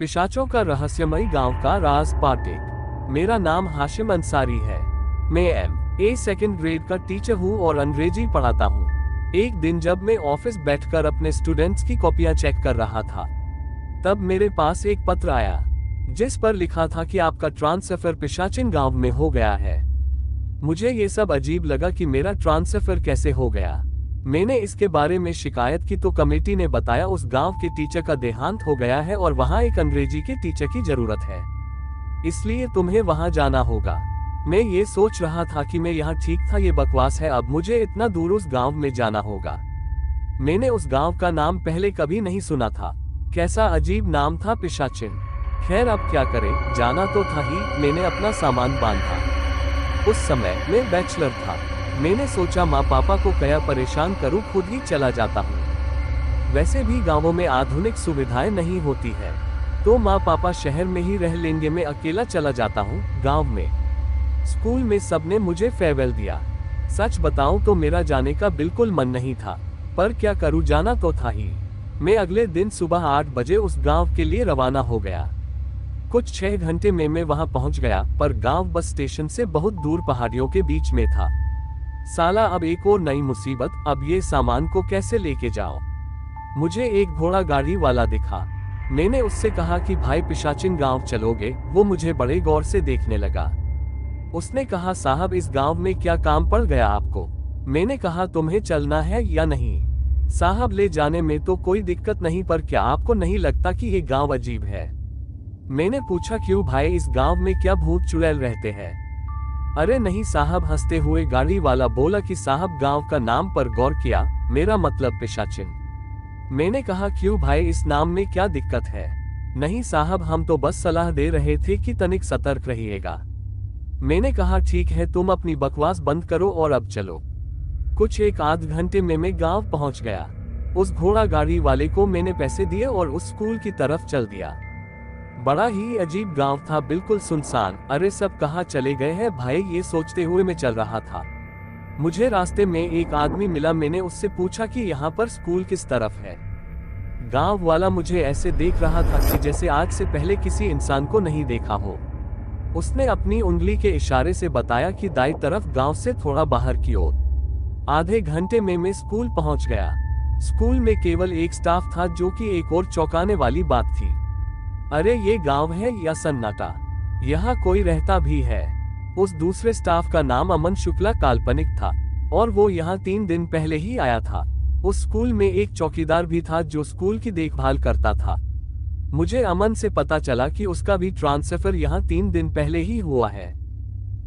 पिशाचों का रहस्यमयी गांव का राज पार्ट एक। मेरा नाम हाशिम अंसारी है। मैं MA सेकेंड ग्रेड का टीचर हूँ और अंग्रेजी पढ़ाता हूँ। एक दिन जब मैं ऑफिस बैठकर अपने स्टूडेंट्स की कॉपियां चेक कर रहा था, तब मेरे पास एक पत्र आया जिस पर लिखा था कि आपका ट्रांसफर पिशाचिन गांव में हो गया है। मुझे ये सब अजीब लगा कि मेरा ट्रांसफर कैसे हो गया। मैंने इसके बारे में शिकायत की तो कमेटी ने बताया उस गांव के टीचर का देहांत हो गया है और वहां एक अंग्रेजी के टीचर की जरूरत है, इसलिए तुम्हें वहां जाना होगा। मैं ये सोच रहा था कि मैं यहाँ ठीक था, ये बकवास है, अब मुझे इतना दूर उस गांव में जाना होगा। मैंने उस गांव का नाम पहले कभी नहीं सुना था। कैसा अजीब नाम था, पिशाचिन। खैर अब क्या करें, जाना तो था ही। मैंने अपना सामान बांधा। उस समय मैं बैचलर था। मैंने सोचा माँ पापा को क्या परेशान करूं, खुद ही चला जाता हूँ। वैसे भी गांवों में आधुनिक सुविधाएं नहीं होती है, तो माँ पापा शहर में ही रह लेंगे, मैं अकेला चला जाता हूँ गांव में। स्कूल में सबने मुझे फेयरवेल दिया। सच बताऊं तो मेरा जाने का बिल्कुल मन नहीं था, पर क्या करूं, जाना तो था ही। मैं अगले दिन सुबह 8 बजे उस गांव के लिए रवाना हो गया। कुछ 6 घंटे में मैं वहां पहुंच गया, पर गांव बस स्टेशन से बहुत दूर पहाड़ियों के बीच में था। साला अब एक और नई मुसीबत, अब ये सामान को कैसे लेके जाओ। मुझे एक घोड़ा गाड़ी वाला दिखा। मैंने उससे कहा कि भाई पिशाचिन गांव चलोगे। वो मुझे बड़े गौर से देखने लगा। उसने कहा साहब इस गांव में क्या काम पड़ गया आपको। मैंने कहा तुम्हें चलना है या नहीं। साहब ले जाने में तो कोई दिक्कत नहीं, पर क्या आपको नहीं लगता कि ये गांव अजीब है। मैंने पूछा क्यों भाई, इस गांव में क्या भूत चुड़ैल रहते हैं। अरे नहीं साहब, हंसते हुए गाड़ी वाला बोला कि साहब गांव का नाम पर गौर किया, मेरा मतलब पिशाचिन। मैंने कहा क्यों भाई, इस नाम में क्या दिक्कत है। नहीं साहब, हम तो बस सलाह दे रहे थे कि तनिक सतर्क रहिएगा। मैंने कहा ठीक है, तुम अपनी बकवास बंद करो और अब चलो। कुछ 1 आध घंटे में मैं गांव पहुंच गया। उस घोड़ा गाड़ी वाले को मैंने पैसे दिए और उस स्कूल की तरफ चल दिया। बड़ा ही अजीब गांव था, बिल्कुल सुनसान। अरे सब कहाँ चले गए हैं भाई, ये सोचते हुए मैं चल रहा था। मुझे रास्ते में एक आदमी मिला। मैंने उससे पूछा कि यहाँ पर स्कूल किस तरफ है। गांव वाला मुझे ऐसे देख रहा था कि जैसे आज से पहले किसी इंसान को नहीं देखा हो। उसने अपनी उंगली के इशारे से बताया कि दाईं तरफ, गांव से थोड़ा बाहर की ओर। आधे घंटे में मैं स्कूल पहुंच गया। स्कूल में केवल एक स्टाफ था, जो कि एक और चौंकाने वाली बात थी। अरे ये गांव है या सन्नाटा, यहाँ कोई रहता भी है। उस दूसरे स्टाफ का नाम अमन शुक्ला काल्पनिक था और वो यहाँ 3 दिन पहले ही आया था। उस स्कूल में एक चौकीदार भी था जो स्कूल की देखभाल करता था। मुझे अमन से पता चला कि उसका भी ट्रांसफर यहाँ 3 दिन पहले ही हुआ है।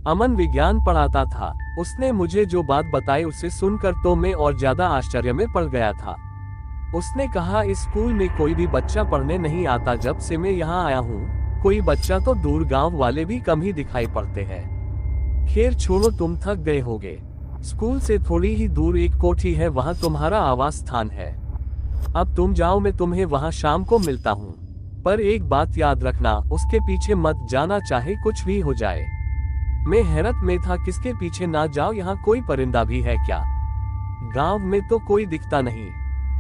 अमन विज्ञान पढ़ाता था। उसने मुझे जो बात बताई उसे सुनकर तो मैं और ज्यादा आश्चर्य में पड़ गया था। उसने कहा इस स्कूल में कोई भी बच्चा पढ़ने नहीं आता जब से मैं यहाँ आया हूँ। कोई बच्चा तो दूर, गांव वाले भी कम ही दिखाई पड़ते हैं। खैर छोड़ो, तुम थक गए होगे। स्कूल से थोड़ी ही दूर एक कोठी है, वहाँ तुम्हारा आवास स्थान है। अब तुम जाओ, मैं तुम्हें वहाँ शाम को मिलता हूँ। पर एक बात याद रखना, उसके पीछे मत जाना, चाहे कुछ भी हो जाए। मैं हैरत में था, किसके पीछे ना जाओ, यहाँ कोई परिंदा भी है क्या। गाँव में तो कोई दिखता नहीं।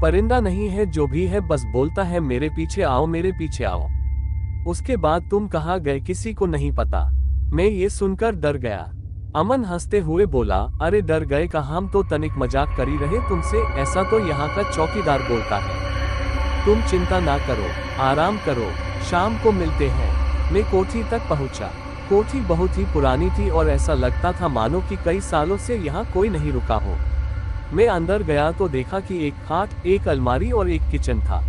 परिंदा नहीं है, जो भी है बस बोलता है मेरे पीछे आओ, मेरे पीछे आओ। उसके बाद तुम कहाँ गए किसी को नहीं पता। मैं ये सुनकर डर गया। अमन हंसते हुए बोला, अरे डर गए का, हम तो तनिक मजाक कर ही रहे तुमसे, ऐसा तो यहाँ का चौकीदार बोलता है। तुम चिंता ना करो, आराम करो, शाम को मिलते हैं। मैं कोठी तक पहुँचा। कोठी बहुत ही पुरानी थी और ऐसा लगता था मानो कि कई सालों से यहाँ कोई नहीं रुका हो। मैं अंदर गया तो देखा कि एक खाट, एक अलमारी और एक किचन था।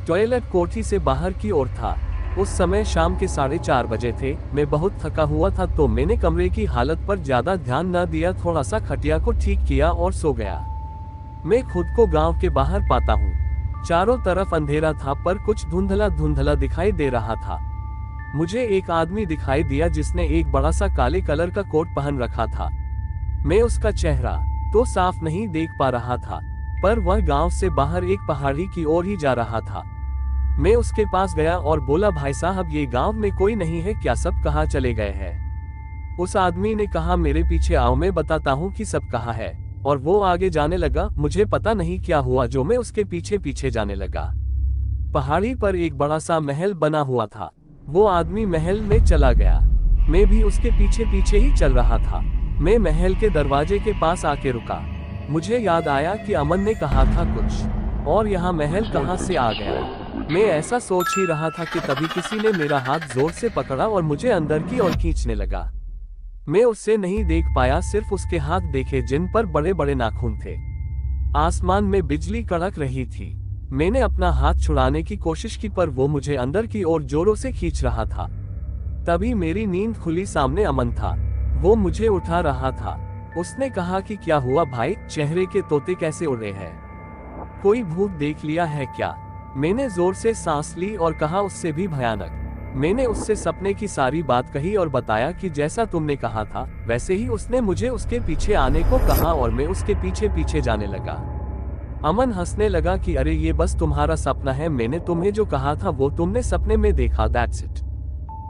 टॉयलेट कोठी से बाहर की ओर था। उस समय शाम के 4:30 बजे थे। मैं बहुत थका हुआ था तो मैंने कमरे की हालत पर ज्यादा ध्यान न दिया, थोड़ा सा खटिया को ठीक किया और सो गया। मैं खुद को गांव के बाहर पाता हूँ। चारों तरफ अंधेरा था, पर कुछ धुंधला धुंधला दिखाई दे रहा था। मुझे एक आदमी दिखाई दिया जिसने एक बड़ा सा काले कलर का कोट पहन रखा था। मैं उसका चेहरा तो साफ नहीं देख पा रहा था, पर वह गांव से बाहर एक पहाड़ी की ओर ही जा रहा था। मैं उसके पास गया और बोला, भाई साहब ये गांव में कोई नहीं है क्या, सब कहाँ चले गए हैं। उस आदमी ने कहा मेरे पीछे आओ, मैं बताता हूँ कि सब कहाँ है। और वो आगे जाने लगा। मुझे पता नहीं क्या हुआ जो मैं उसके पीछे पीछे जाने लगा। पहाड़ी पर एक बड़ा सा महल बना हुआ था। वो आदमी महल में चला गया। मैं भी उसके पीछे पीछे ही चल रहा था। मैं महल के दरवाजे के पास आके रुका। मुझे याद आया कि अमन ने कहा था कुछ, और यहाँ महल कहाँ से आ गया। मैं ऐसा सोच ही रहा था कि तभी किसी ने मेरा हाथ जोर से पकड़ा और मुझे अंदर की ओर खींचने लगा। मैं उससे नहीं देख पाया, सिर्फ उसके हाथ देखे जिन पर बड़े बड़े नाखून थे। आसमान में बिजली कड़क रही थी। मैंने अपना हाथ छुड़ाने की कोशिश की, पर वो मुझे अंदर की ओर जोरों से खींच रहा था। तभी मेरी नींद खुली। सामने अमन था। वो मुझे उठा रहा था। उसने कहा कि क्या हुआ भाई, चेहरे के तोते कैसे उड़ रहे हैं? कोई भूत देख लिया है क्या? मैंने जोर से सांस ली और कहा, उससे भी भयानक। मैंने उससे सपने की सारी बात कही और बताया कि जैसा तुमने कहा था वैसे ही उसने मुझे उसके पीछे आने को कहा और मैं उसके पीछे पीछे जाने लगा। अमन हंसने लगा कि अरे ये बस तुम्हारा सपना है, मैंने तुम्हें जो कहा था वो तुमने सपने में देखा, दैट्स इट।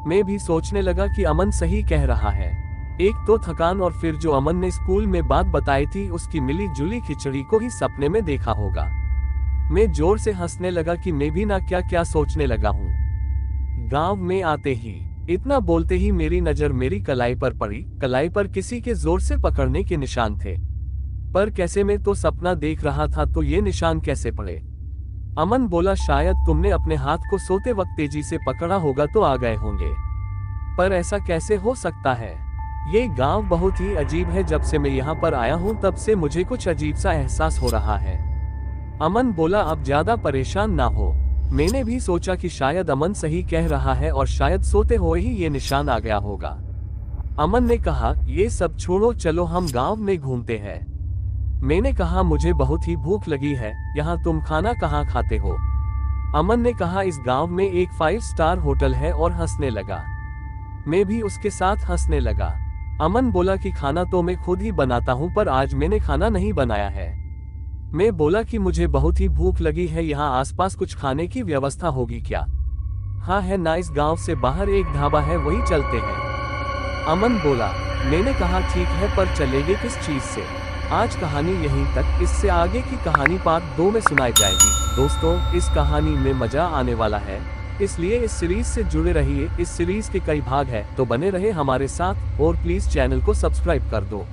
मैं भी सोचने लगा कि अमन सही कह रहा है। एक तो थकान और फिर जो अमन ने स्कूल में बात बताई थी उसकी मिली जुली खिचड़ी को ही सपने में देखा होगा। मैं जोर से हंसने लगा कि मैं भी ना क्या क्या सोचने लगा हूँ। गांव में आते ही, इतना बोलते ही मेरी नजर मेरी कलाई पर पड़ी। कलाई पर किसी के जोर से पकड़ने के निशान थे, पर कैसे? मैं तो सपना देख रहा था, तो ये निशान कैसे पड़े? अमन बोला, शायद तुमने अपने हाथ को सोते वक्त तेजी से पकड़ा होगा तो आ गए होंगे। पर ऐसा कैसे हो सकता है? ये गांव बहुत ही अजीब है। जब से मैं यहाँ पर आया हूँ तब से मुझे कुछ अजीब सा एहसास हो रहा है। अमन बोला, अब ज्यादा परेशान ना हो। मैंने भी सोचा कि शायद अमन सही कह रहा है और शायद सोते हुए ही ये निशान आ गया होगा। अमन ने कहा, ये सब छोड़ो, चलो हम गांव में घूमते हैं। मैंने कहा, मुझे बहुत ही भूख लगी है। यहाँ तुम खाना कहाँ खाते हो? अमन ने कहा, इस गांव में एक 5 स्टार होटल है, और हंसने लगा। मैं भी उसके साथ हंसने लगा। अमन बोला कि खाना तो मैं खुद ही बनाता हूँ, पर आज मैंने खाना नहीं बनाया है। मैं बोला कि मुझे बहुत ही भूख लगी है, यहाँ आसपास कुछ खाने की व्यवस्था होगी क्या? हाँ है ना, इस गांव से बाहर एक ढाबा है, वही चलते हैं। अमन बोला। मैंने कहा, ठीक है, पर चलेंगे किस चीज से? आज कहानी यहीं तक। इससे आगे की कहानी पार्ट 2 में सुनाई जाएगी। दोस्तों, इस कहानी में मजा आने वाला है, इसलिए इस सीरीज से जुड़े रहिए। इस सीरीज के कई भाग हैं, तो बने रहे हमारे साथ और प्लीज चैनल को सब्सक्राइब कर दो।